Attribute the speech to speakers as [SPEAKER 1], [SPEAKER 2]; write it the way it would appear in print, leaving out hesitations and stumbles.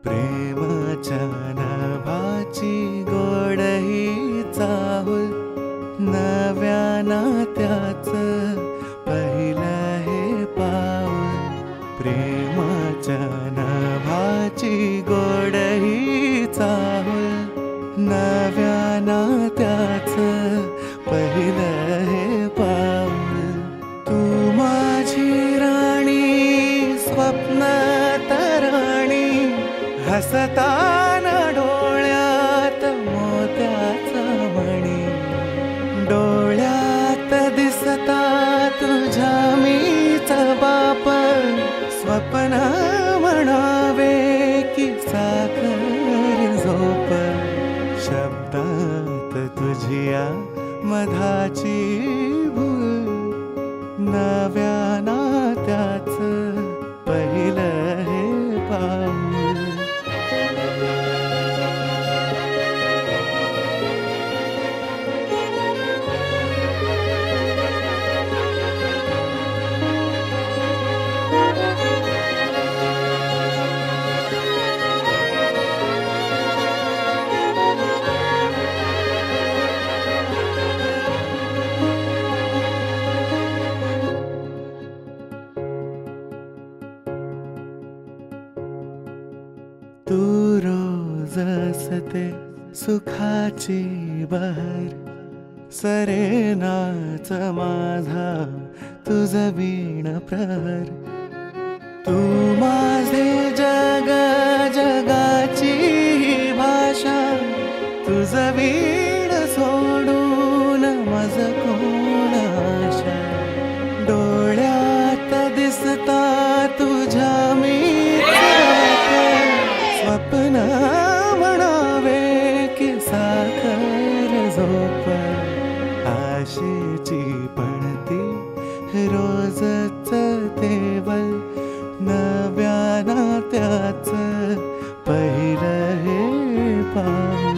[SPEAKER 1] प्रेमाच्या नभाची गोड ही चाहुल, नव्या नात्याचं पहिलं हे पाऊल. प्रेमाच्या नभाची गोड ही चाहुल, नव्या नात्याचं पहिलं हे पाऊल. तू माझी राणी, स्वप्न तराणी, हसताना डोळ्यात मोत्याचा मणी. डोळ्यात दिसता तुझ्या मीच बाप, स्वप्न म्हणावे की साखर झोप. शब्दात तुझ्या मधाची भूल, नव्या नात्याचं पहिलं हे पाऊल. तू रोज असते सुखाची बहर, सरेनाच माझा तुझ वीण प्रहर. तू माझे जग, जगाची भाषा, तुझ वीण सोडून मज कोण आशा. डोळ्यात दिसता तुझ्या मी स्वप्न म्हणावे की साखर झोप. आशेची पणती रोजच तेवल, नव्या नात्याचं पहिलं हे पाऊल.